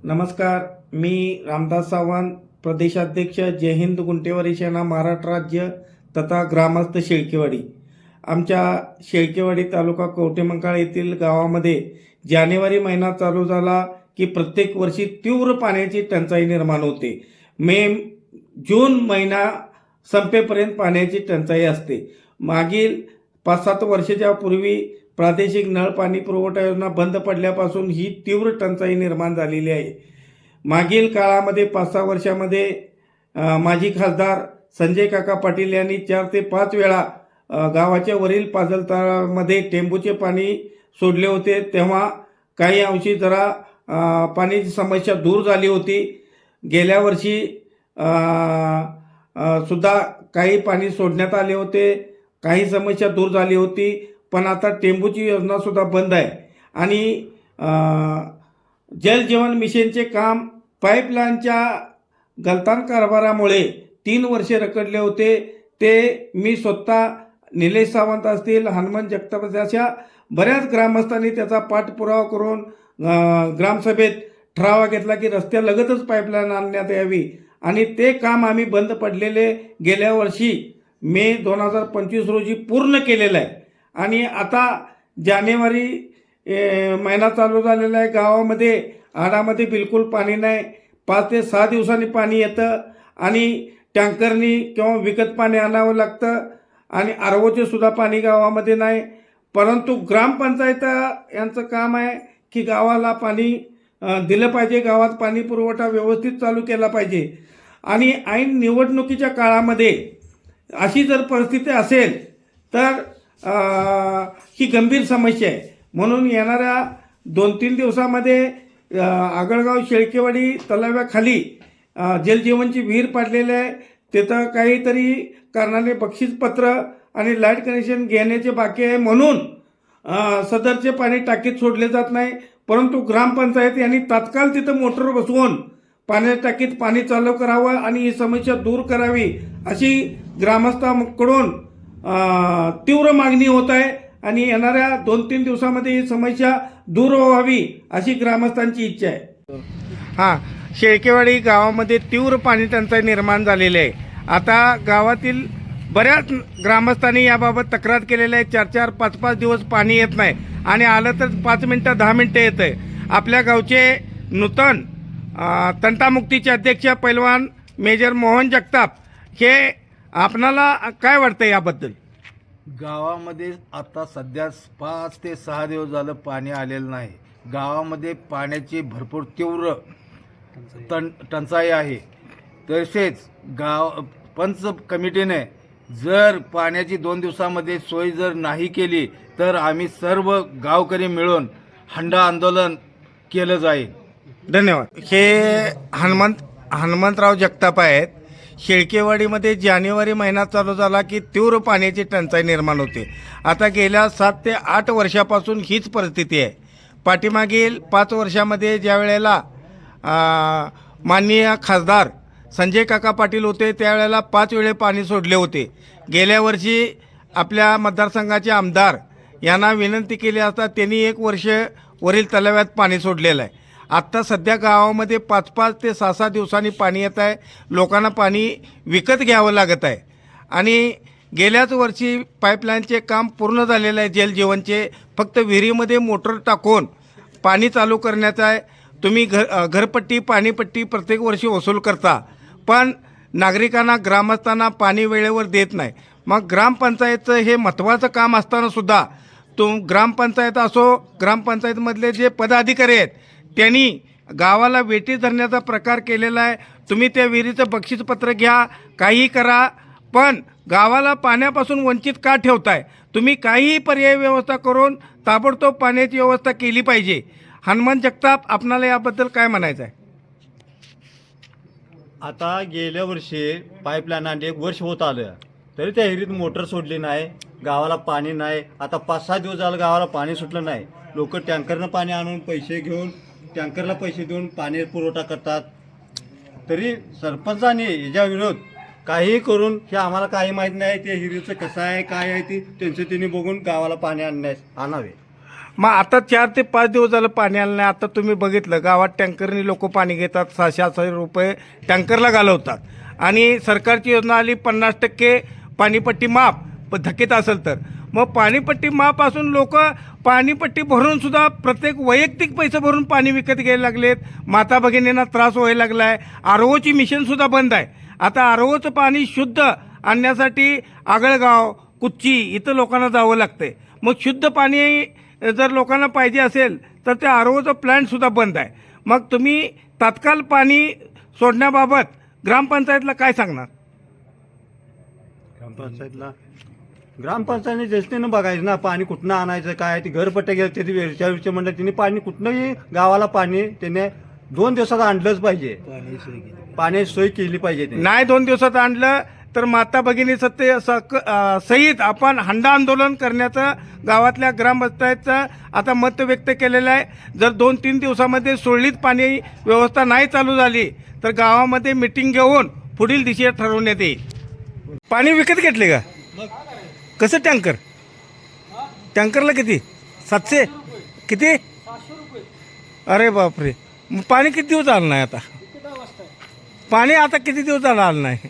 नमस्कार. मी रामदास सावंत, प्रदेशाध्यक्ष जय हिंद गुंटेवारी सेना महाराष्ट्र राज्य तथा ग्रामस्थ शेळकेवाडी. आमच्या शेळकेवाडी तालुका कवठेमंकाळ येथील गावामध्ये जानेवारी महिना चालू झाला की प्रत्येक वर्षी तीव्र पाण्याची टंचाई निर्माण होते. जून महिना संपेपर्यंत पाण्याची टंचाई असते. मागील 5-7 वर्षाच्या पूर्वी प्रादेशिक नळ पाणी पुरवठा योजना बंद पडल्यापासून ही तीव्र टंचाई निर्माण झालेली आहे. मागील काळामध्ये 5-6 वर्षामध्ये माजी खासदार संजय काका पाटील यांनी 4 ते 5 वेळा गावाच्या वरील पाझल तळामध्ये टेंबूचे पाणी सोडले होते. तेव्हा काही अंशी जरा पाण्याची समस्या दूर झाली होती. गेल्या वर्षी सुद्धा काही पाणी सोडण्यात आले होते, काही समस्या दूर झाली होती. पण आता टेंबूची योजना सुद्धा बंद आहे आणि जल जीवन मिशनचे काम पाईपलाईनच्या गलतान कारभारामुळे 3 वर्षे रखडले होते. ते मी स्वतः निलेश सावंत असतील, हनुमंत जगताप अशा बऱ्याच ग्रामस्थांनी त्याचा पाठपुरावा करून ग्रामसभेत ठराव घेतला की रस्त्यालगतच पाईपलाईन आणण्यात यावी आणि ते काम आम्ही बंद पडलेले गेल्या वर्षी मे 2025 रोजी पूर्ण केलेलं आहे. आणि आता जानेवारी महिना चालू झालेला आहे. गावामध्ये आडामध्ये बिलकुल पाणी नाही. 5 ते 6 दिवसांनी पाणी येतं आणि टँकरनी किंवा विकत पाणी आणावं लागतं आणि आरओचे सुद्धा पाणी गावामध्ये नाही. परंतु ग्रामपंचायत यांचं काम आहे की गावाला पाणी दिलं पाहिजे, गावात पाणी पुरवठा व्यवस्थित चालू केला पाहिजे. आणि ऐन निवडणुकीच्या काळामध्ये अशी जर परिस्थिती असेल तर ही गंभीर समस्या आहे. म्हणून येणाऱ्या 2-3 दिवसामध्ये आगळगाव शेळकेवाडी तलाव्याखाली जलजीवनची विहीर पाडलेली आहे. तिथं काहीतरी कारणाने बक्षीसपत्र आणि लाईट कनेक्शन घेण्याचे बाकी आहे म्हणून सदरचे पाणी टाकीत सोडले जात नाही. परंतु ग्रामपंचायत यांनी तात्काळ तिथं मोटर बसवून पाण्याच्या टाकीत पाणी चालू करावं आणि ही समस्या दूर करावी अशी ग्रामस्थांकडून तीव्र मागणी होत आहे आणि येणाऱ्या 2-3 दिवसामध्ये ही समस्या दूर व्हावी अशी ग्रामस्थांची इच्छा आहे. हां, शेळकेवाडी गावामध्ये तीव्र पाणी टंचाई निर्माण झालेली आहे. आता गावातील बऱ्याच ग्रामस्थांनी याबाबत तक्रार केलेली आहे. 4-4, 5-5 दिवस पाणी येत नाही आणि आलं तर 5 मिनटं 10 मिनटं येतं आहे. आपल्या गावचे नूतन तंटामुक्तीचे अध्यक्ष पैलवान मेजर मोहन जगताप, हे आपणाला काय वाटतं याबद्दल? गावामध्ये आता सध्या 5 ते 6 दिवस झालं पाणी आलेलं नाही. गावामध्ये पाण्याची भरपूर तीव्र टंचाई आहे. तसेच पंच कमिटीने जर पाण्याची 2 दिवसामध्ये सोय जर नाही केली तर आम्ही सर्व गावकरी मिळून हंडा आंदोलन केलं जाईल. धन्यवाद. हे हनुमंतराव जगताप आहेत. शेळकेवाडीमध्ये जानेवारी महिना चालू झाला की तीव्र पाण्याची टंचाई निर्माण होते. आता गेल्या 7 ते 8 वर्षापासून हीच परिस्थिती आहे. पाठीमागील 5 वर्षामध्ये ज्या वेळेला माननीय खासदार संजय काका पाटील होते त्यावेळेला 5 वेळे पाणी सोडले होते. गेल्या वर्षी आपल्या मतदारसंघाचे आमदार यांना विनंती केली असता त्यांनी 1 वर्ष वरील तलाव्यात पाणी सोडलेलं आहे. आत्ता सध्या गावामध्ये 5-5 ते 6-6 दिवसांनी पाणी येत आहे. लोकांना पाणी विकत घ्यावं लागत आहे आणि गेल्याच वर्षी पाईपलाईनचे काम पूर्ण झालेलं आहे. जलजीवनचे फक्त विहिरीमध्ये मोटर टाकून पाणी चालू करण्याचं आहे. तुम्ही घरपट्टी पाणीपट्टी प्रत्येक वर्षी वसूल करता, पण नागरिकांना ग्रामस्थांना पाणी वेळेवर देत नाही. मग ग्रामपंचायतचं हे महत्त्वाचं काम असतानासुद्धा ग्रामपंचायत असो, ग्रामपंचायतमधले जे पदाधिकारी आहेत त्यांनी गावाला वेठी धरण्याचा प्रकार केलेला आहे. तुम्ही त्या विहिरीचं बक्षीसपत्र घ्या, काही करा, पण गावाला पाण्यापासून वंचित का ठेवताय? तुम्ही काहीही पर्यायी व्यवस्था करून ताबडतोब पाण्याची व्यवस्था केली पाहिजे. हनुमंत जगताप, आपणाला याबद्दल काय म्हणायचं आहे? आता गेल्या वर्षी पाईपलाईन आणली, 1 वर्ष होत आलं तरी त्या विहिरीत मोटर सोडली नाही. गावाला पाणी नाही. आता 5-6 दिवस झालं गावाला पाणी सुटलं नाही. लोक टँकरनं पाणी आणून पैसे घेऊन टँकरला पैसे देऊन पाणी पुरवठा करतात. तरी सरपंचाने याच्या विरोध काही करून हे आम्हाला काही माहीत नाही. ते हिरीचं कसं आहे काय आहे ते त्यांचं त्यांनी बघून गावाला पाणी आणावे. मग आता 4 ते 5 दिवस झालं पाणी आलं नाही. आता तुम्ही बघितलं गावात टँकरनी लोक पाणी घेतात, 600 रुपये टँकरला घालवतात. आणि सरकारची योजना आली 50% पाणीपट्टी माफ, पण थकीत असेल तर. मग पाणीपट्टी माफ असून लोक पाणीपट्टी भरून सुद्धा प्रत्येक वैयक्तिक पैसे भरून पाणी विकत घ्यायला लागलेत. माता भगिनींना त्रास व्हायला लागला आहे. आरोची मिशनसुद्धा बंद आहे. आता आरोचं पाणी शुद्ध आणण्यासाठी आगळगाव, कुच्ची इथं लोकांना जावं लागतंय. मग शुद्ध पाणी जर लोकांना पाहिजे असेल तर ते आरोचं प्लॅन्टसुद्धा बंद आहे. मग तुम्ही तात्काळ पाणी सोडण्याबाबत ग्रामपंचायतला काय सांगणार? ग्रामपंचायतीने दृष्टीनं बघायचं ना, पाणी कुठनं आणायचं काय. ती घरपट्ट्या गेलं ते वेळच्या म्हणलं तिने पाणी कुठनंही गावाला पाणी त्याने 2 दिवसात आणलंच पाहिजे. पाण्याची सोय केली पाहिजे. नाही 2 दिवसात आणलं तर माता भगिनी सहित आपण हंडा आंदोलन करण्याचं गावातल्या ग्रामपंचायतचं आता मत व्यक्त केलेलं आहे. जर 2-3 दिवसामध्ये सुरळीत पाणी व्यवस्था नाही चालू झाली तर गावामध्ये मिटिंग घेऊन पुढील दिशा ठरवण्यात येईल. पाणी विकत घेतले का? कसं टँकर? टँकरला किती? 700? किती? अरे बापरे. मग पाणी किती दिवस आलं नाही? आता पाणी आता किती दिवस झालं आलं नाही?